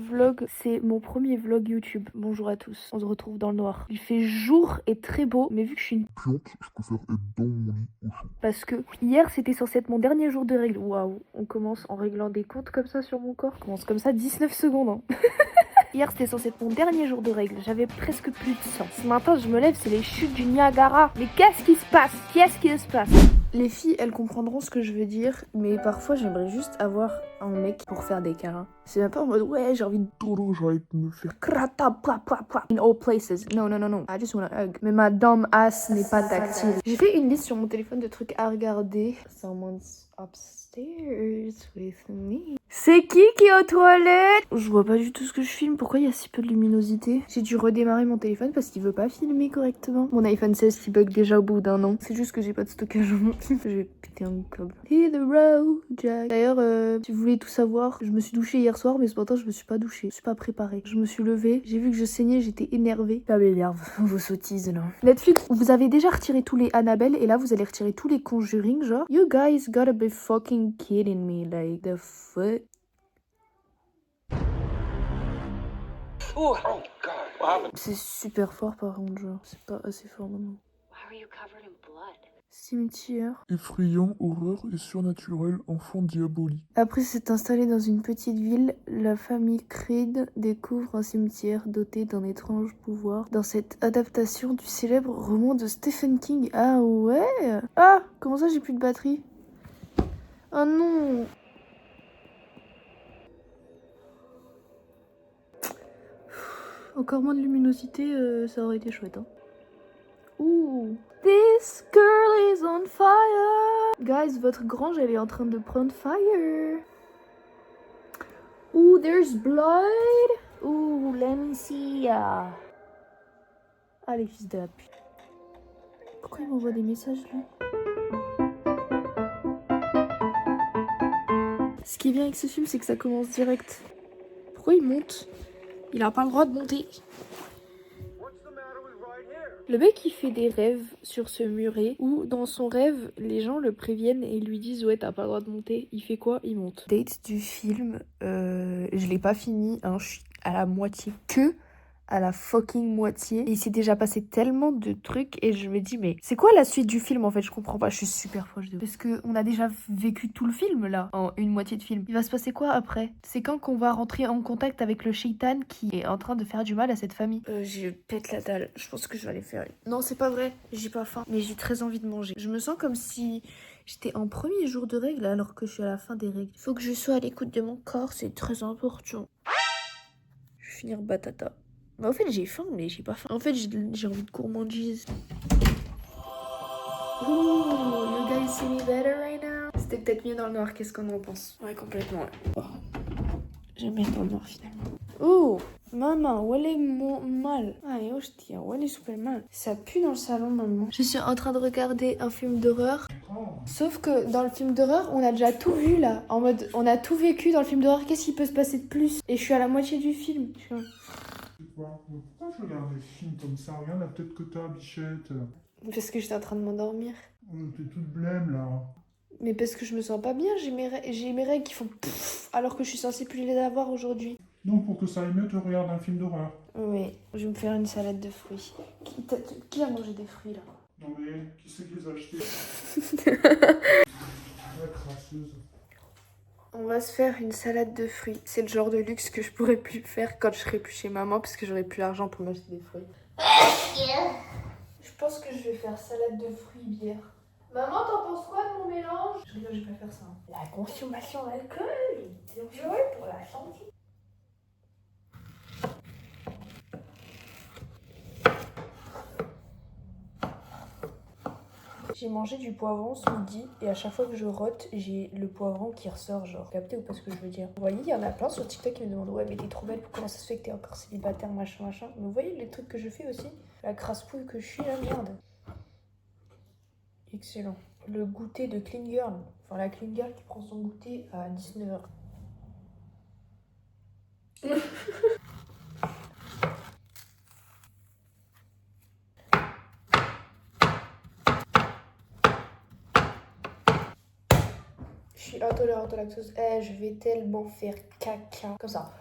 vlog, c'est mon premier vlog YouTube. Bonjour à tous, on se retrouve dans le noir. Il fait jour et très beau, mais vu que je suis une piante, je préfère être dans mon lit au chaud. parce que hier c'était censé être mon dernier jour de règles. Waouh, on commence en réglant des comptes comme ça sur mon corps. On commence comme ça 19 secondes. Hein. Hier c'était censé être mon dernier jour de règles, j'avais presque plus de sang. Ce matin je me lève, c'est les chutes du Niagara. Mais qu'est-ce qui se passe? Qu'est-ce qui se passe? Les filles, elles comprendront ce que je veux dire, mais parfois j'aimerais juste avoir un mec pour faire des câlins. C'est même pas en mode ouais, j'ai envie de Toro, j'ai envie de me faire crata pla pla pla in all places. Non, non, non, non. I just wanna hug. Mais ma dumb ass n'est pas tactile. J'ai fait une liste sur mon téléphone de trucs à regarder. Someone's upstairs with me. C'est qui est aux toilettes? Je vois pas du tout ce que je filme. Pourquoi il y a si peu de luminosité? J'ai dû redémarrer mon téléphone parce qu'il veut pas filmer correctement. Mon iPhone 16 qui bug déjà au bout d'un an. C'est juste que j'ai pas de stockage. Je vais péter un câble. Hit the road, Jack. D'ailleurs, si vous voulez tout savoir, je me suis douchée hier soir, mais ce matin je me suis pas douchée. Je suis pas préparée. Je me suis levée, j'ai vu que je saignais, j'étais énervée. Ça m'énerve. Vos sottises là. Netflix, vous avez déjà retiré tous les Annabelle et là vous allez retirer tous les Conjuring, genre. You guys gotta be fucking kidding me, like the fuck. Oh God! What happened? C'est super fort par contre, genre. C'est pas assez fort maintenant. Why were you covered in blood? Cimetière. effrayant, horreur et surnaturel, enfant diabolique. Après s'être installé dans une petite ville, la famille Creed découvre un cimetière doté d'un étrange pouvoir dans cette adaptation du célèbre roman de Stephen King. Ah ouais? Ah! Comment ça j'ai plus de batterie? Oh non! Encore moins de luminosité, ça aurait été chouette. Hein. Ouh! This girl is on fire! Guys, votre grange, elle est en train de prendre fire. Ooh, there's blood. Ooh, let me see. Ah, les fils de la pute. Pourquoi il m'envoie des messages, lui? Ce qui est bien avec ce film, c'est que ça commence direct. Pourquoi il monte? Il a pas le droit de monter. Le mec il fait des rêves sur ce muret où dans son rêve les gens le préviennent et lui disent ouais t'as pas le droit de monter. Il fait quoi? Il monte. Date du film, je l'ai pas fini, hein, je suis à la moitié que à la fucking moitié. Et il s'est déjà passé tellement de trucs et je me dis mais c'est quoi la suite du film en fait? Je comprends pas, je suis super proche de... Parce que on a déjà vécu tout le film là, en une moitié de film. Il va se passer quoi après? C'est quand qu'on va rentrer en contact avec le shaitan qui est en train de faire du mal à cette famille? Je pète la dalle, je pense que je vais aller faire... Non c'est pas vrai, j'ai pas faim, mais j'ai très envie de manger. Je me sens comme si... J'étais en premier jour de règles alors que je suis à la fin des règles. Faut que je sois à l'écoute de mon corps, c'est très important. Je vais finir batata. Bah, en fait, j'ai faim, mais j'ai pas faim. En fait, j'ai envie de gourmandise. Ooh, you guys see me better right now? C'était peut-être mieux dans le noir, qu'est-ce qu'on en pense? Ouais, complètement, ouais. Oh. J'aime bien dans le noir, finalement. Ouh, maman, où elle est mal? Allez, hostia, où elle est super mal. Ça pue dans le salon, maman. Je suis en train de regarder un film d'horreur. Sauf que dans le film d'horreur, on a déjà tout vu, là. En mode, on a tout vécu dans le film d'horreur. Qu'est-ce qui peut se passer de plus? Et je suis à la moitié du film, tu vois. Pourquoi je regarde des films comme ça? Regarde la tête que t'as, bichette. Parce que j'étais en train de m'endormir. T'es toute blême là. Mais parce que je me sens pas bien, j'ai mes règles qui font pfff, alors que je suis censée plus les avoir aujourd'hui. Donc pour que ça aille mieux, tu regardes un film d'horreur. Oui, je vais me faire une salade de fruits. Qui a mangé des fruits là? Non mais, qui c'est qui les a achetés? La crasseuse. On va se faire une salade de fruits. C'est le genre de luxe que je pourrais plus faire quand je serai plus chez maman parce que j'aurai plus l'argent pour m'acheter des fruits. Je pense que je vais faire salade de fruits bière. Maman, t'en penses quoi de mon mélange? Je rigole, je vais pas faire ça. La consommation d'alcool est dangereuse pour la santé. J'ai mangé du poivron ce midi et à chaque fois que je rote, j'ai le poivron qui ressort, genre. Captez ou pas ce que je veux dire? Vous voyez, il y en a plein sur TikTok qui me demandent ouais mais t'es trop belle, comment ça se fait que t'es encore célibataire, machin machin. Mais vous voyez les trucs que je fais aussi? La crasse-pouille que je suis, la merde. Excellent. Le goûter de Clean Girl. Enfin la Clean Girl qui prend son goûter à 19h. Je suis intolérante au lactose. Je vais tellement faire caca. Comme ça.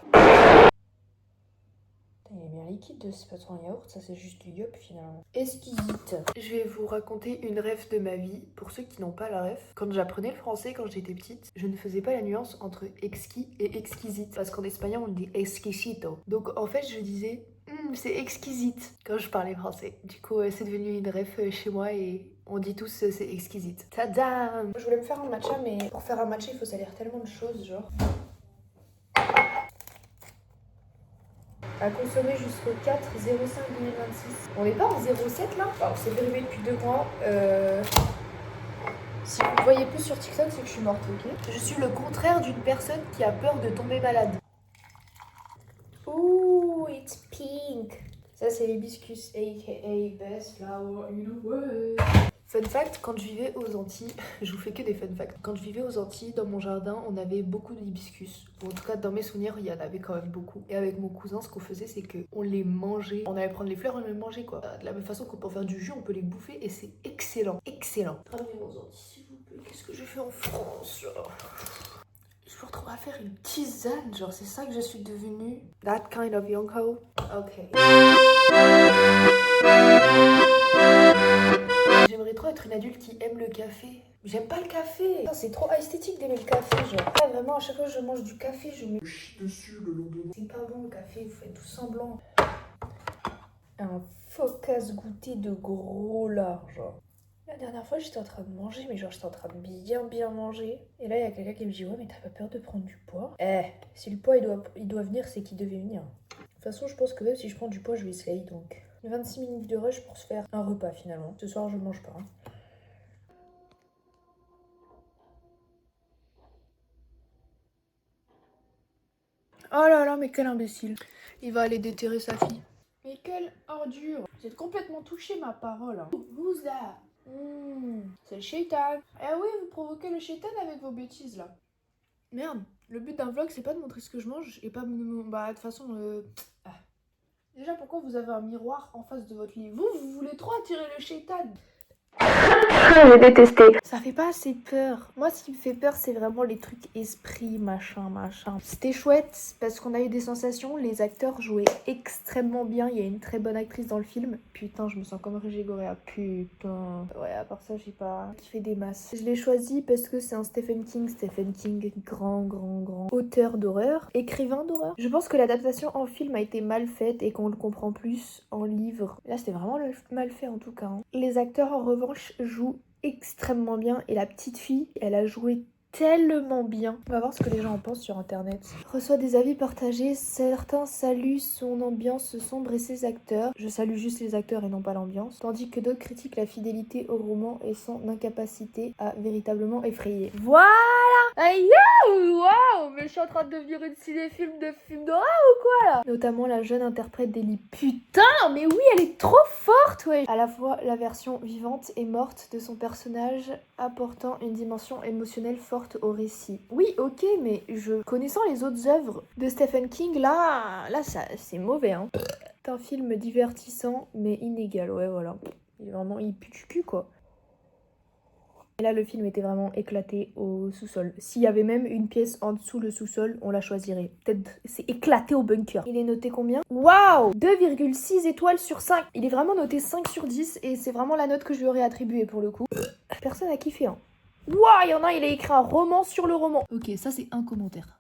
liquide, c'est pas trop un yaourt, ça c'est juste du yop finalement. Exquisite. Je vais vous raconter une rêve de ma vie, pour ceux qui n'ont pas la rêve. Quand j'apprenais le français quand j'étais petite, je ne faisais pas la nuance entre exquis et exquisite. Parce qu'en espagnol on dit exquisito. Donc en fait je disais, c'est exquisite quand je parlais français. Du coup c'est devenu une rêve chez moi et on dit tous c'est exquisite. Tadam! Je voulais me faire un matcha, mais pour faire un matcha il faut salir tellement de choses genre. À consommer jusqu'au 4/05/2026. On n'est pas en 07 là? Alors c'est dérivé depuis 2 mois. Si vous me voyez plus sur TikTok, c'est que je suis morte, ok? Je suis le contraire d'une personne qui a peur de tomber malade. Ooh, it's pink. Ça c'est l'hibiscus, aka best flower in the world. Fun fact, quand je vivais aux Antilles, je vous fais que des fun facts. Quand je vivais aux Antilles, dans mon jardin, on avait beaucoup d'hibiscus. En tout cas, dans mes souvenirs, il y en avait quand même beaucoup. Et avec mon cousin, ce qu'on faisait, c'est qu'on les mangeait. On allait prendre les fleurs, on les mangeait quoi. De la même façon qu'on peut en faire du jus, on peut les bouffer et c'est excellent. Excellent. Ramenez aux Antilles, s'il vous plaît. Qu'est-ce que j'ai fait en France genre? Je me retrouve à faire une tisane, genre c'est ça que je suis devenue. That kind of young hoe. Ok. J'aimerais trop être une adulte qui aime le café. J'aime pas le café. C'est trop esthétique d'aimer le café, genre. Là, vraiment, à chaque fois que je mange du café, je me chie dessus le lendemain. C'est pas bon le café, vous faites tout semblant. Un focasse goûter de gros lard, genre. La dernière fois, j'étais en train de manger, mais genre, j'étais en train de bien manger. Et là, il y a quelqu'un qui me dit, ouais, mais t'as pas peur de prendre du poids? Si le poids, il doit venir, c'est qu'il devait venir. De toute façon, je pense que même si je prends du poids, je vais slay, donc... 26 minutes de rush pour se faire un repas, finalement. Ce soir, je mange pas. Hein. Oh là là, mais quel imbécile. Il va aller déterrer sa fille. Mais quelle ordure. Vous êtes complètement touché, ma parole. Who's that? C'est le shaitan. Eh oui, vous provoquez le shaitan avec vos bêtises là. Merde, le but d'un vlog c'est pas de montrer ce que je mange et pas bah de toute façon Déjà pourquoi vous avez un miroir en face de votre lit? Vous voulez trop attirer le shaitan. J'ai détesté. Ça fait pas assez peur. Moi, ce qui me fait peur, c'est vraiment les trucs esprit, machin. C'était chouette parce qu'on a eu des sensations. Les acteurs jouaient extrêmement bien. Il y a une très bonne actrice dans le film. Putain, je me sens comme Roger Gorea. Putain. Ouais, à part ça, j'ai pas kiffé des masses. Je l'ai choisi parce que c'est un Stephen King. Stephen King, grand auteur d'horreur, écrivain d'horreur. Je pense que l'adaptation en film a été mal faite et qu'on le comprend plus en livre. Là, c'était vraiment mal fait en tout cas. Hein. Les acteurs, en revanche, jouent extrêmement bien et la petite fille, elle a joué tellement bien. On va voir ce que les gens en pensent sur internet. Reçoit des avis partagés, certains saluent son ambiance sombre et ses acteurs. Je salue juste les acteurs et non pas l'ambiance. Tandis que d'autres critiquent la fidélité au roman et son incapacité à véritablement effrayer. Voilà! Aïe! Waouh! Mais je suis en train de devenir une cinéphile de film d'horreur ou quoi là? Notamment la jeune interprète d'Ellie. Putain! Mais oui, elle est trop forte, ouais! À la fois la version vivante et morte de son personnage, apportant une dimension émotionnelle forte au récit. Oui, ok, mais connaissant les autres œuvres de Stephen King, là ça, c'est mauvais, hein. C'est un film divertissant, mais inégal, ouais, voilà. Il pue du cul, quoi. Et là, le film était vraiment éclaté au sous-sol. S'il y avait même une pièce en dessous le sous-sol, on la choisirait. Peut-être c'est éclaté au bunker. Il est noté combien? Waouh! 2,6 étoiles sur 5. Il est vraiment noté 5 sur 10 et c'est vraiment la note que je lui aurais attribuée pour le coup. Personne n'a kiffé, hein. Waouh, il y en a, il a écrit un roman sur le roman. Ok, ça c'est un commentaire.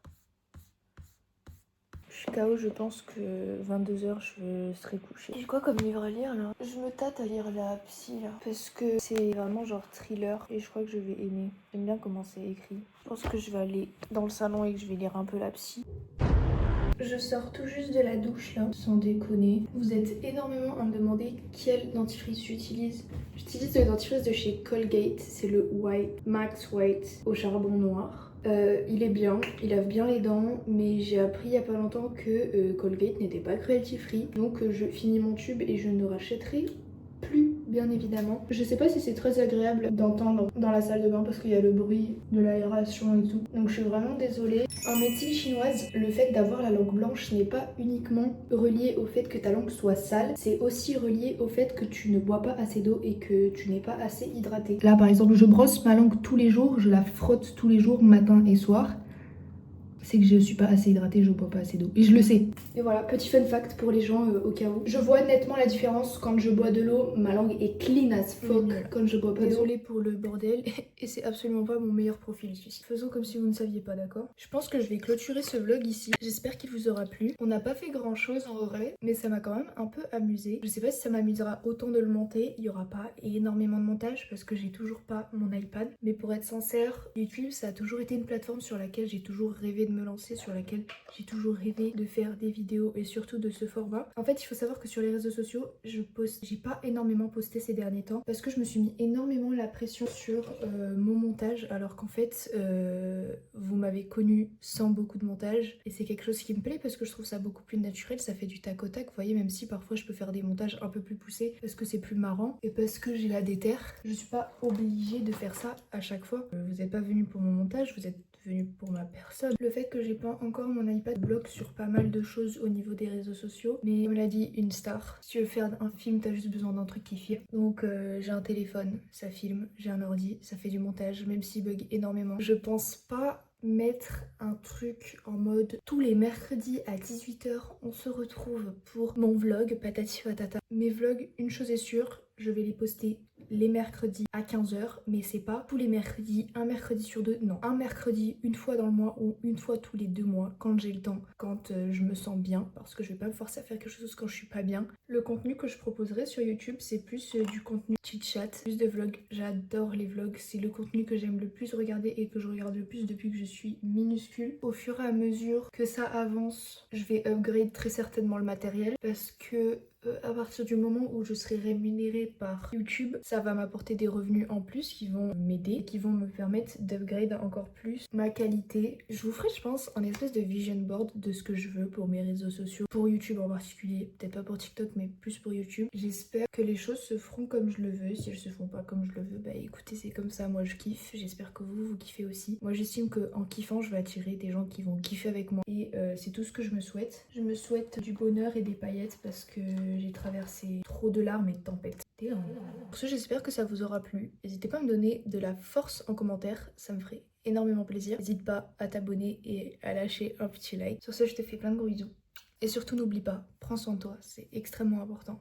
Je suis KO, je pense que 22h je serai couchée. J'ai quoi comme livre à lire là? Je me tâte à lire la psy là. Parce que c'est vraiment genre thriller et je crois que je vais aimer. J'aime bien comment c'est écrit. Je pense que je vais aller dans le salon et que je vais lire un peu la psy. Je sors tout juste de la douche là, sans déconner. Vous êtes énormément à me demander quel dentifrice j'utilise. J'utilise le dentifrice de chez Colgate, c'est le Max White au charbon noir. Il est bien, il lave bien les dents, mais j'ai appris il y a pas longtemps que Colgate n'était pas cruelty free. Donc je finis mon tube et je ne rachèterai plus, bien évidemment. Je sais pas si c'est très agréable d'entendre dans la salle de bain parce qu'il y a le bruit de l'aération et tout. Donc je suis vraiment désolée. En médecine chinoise, le fait d'avoir la langue blanche n'est pas uniquement relié au fait que ta langue soit sale, c'est aussi relié au fait que tu ne bois pas assez d'eau et que tu n'es pas assez hydraté. Là par exemple, je brosse ma langue tous les jours, je la frotte tous les jours, matin et soir. c'est que je suis pas assez hydratée, je bois pas assez d'eau. Et je le sais. Et voilà, petit fun fact pour les gens au cas où. Je vois nettement la différence quand je bois de l'eau. Ma langue est clean as fuck quand je bois pas d'eau. Désolée pour le bordel. Et c'est absolument pas mon meilleur profil ici. Faisons comme si vous ne saviez pas, d'accord? Je pense que je vais clôturer ce vlog ici. J'espère qu'il vous aura plu. On n'a pas fait grand chose en vrai, mais ça m'a quand même un peu amusé. Je sais pas si ça m'amusera autant de le monter. Il y aura pas énormément de montage parce que j'ai toujours pas mon iPad. Mais pour être sincère, YouTube ça a toujours été une plateforme sur laquelle j'ai toujours rêvé de me lancer, sur laquelle j'ai toujours rêvé de faire des vidéos et surtout de ce format. En fait, il faut savoir que sur les réseaux sociaux, j'ai pas énormément posté ces derniers temps parce que je me suis mis énormément la pression sur mon montage, alors qu'en fait, vous m'avez connu sans beaucoup de montage et c'est quelque chose qui me plaît parce que je trouve ça beaucoup plus naturel, ça fait du tac au tac, vous voyez, même si parfois je peux faire des montages un peu plus poussés parce que c'est plus marrant et parce que j'ai la déterre. Je suis pas obligée de faire ça à chaque fois. Vous n'êtes pas venu pour mon montage, vous êtes venu pour ma personne. Le fait que j'ai pas encore mon iPad bloque sur pas mal de choses au niveau des réseaux sociaux, mais comme l'a dit une star, si tu veux faire un film t'as juste besoin d'un truc qui filme. Donc j'ai un téléphone, ça filme, j'ai un ordi, ça fait du montage, même s'il bug énormément. Je pense pas mettre un truc en mode tous les mercredis à 18 h on se retrouve pour mon vlog patati patata. Mes vlogs, une chose est sûre, je vais les poster les mercredis à 15 h, mais c'est pas tous les mercredis, un mercredi sur deux, non, un mercredi une fois dans le mois ou une fois tous les 2 mois quand j'ai le temps, quand je me sens bien, parce que je vais pas me forcer à faire quelque chose quand je suis pas bien. Le contenu que je proposerai sur YouTube, c'est plus du contenu chit-chat, plus de vlogs. J'adore les vlogs, c'est le contenu que j'aime le plus regarder et que je regarde le plus depuis que je suis minuscule. Au fur et à mesure que ça avance, je vais upgrade très certainement le matériel parce que à partir du moment où je serai rémunérée par YouTube, ça va m'apporter des revenus en plus qui vont m'aider, qui vont me permettre d'upgrade encore plus ma qualité. Je vous ferai, je pense, un espèce de vision board de ce que je veux pour mes réseaux sociaux, pour YouTube en particulier, peut-être pas pour TikTok mais plus pour YouTube. J'espère que les choses se feront comme je le veux. Si elles se font pas comme je le veux, bah écoutez, c'est comme ça, moi je kiffe. J'espère que vous kiffez aussi. Moi j'estime qu'en kiffant, je vais attirer des gens qui vont kiffer avec moi et c'est tout ce que je me souhaite. Je me souhaite du bonheur et des paillettes parce que j'ai traversé trop de larmes et de tempêtes. Pour ce, j'espère que ça vous aura plu. N'hésitez pas à me donner de la force en commentaire, ça me ferait énormément plaisir. N'hésite pas à t'abonner et à lâcher un petit like. Sur ce, je te fais plein de gros bisous. Et surtout, n'oublie pas, prends soin de toi, c'est extrêmement important.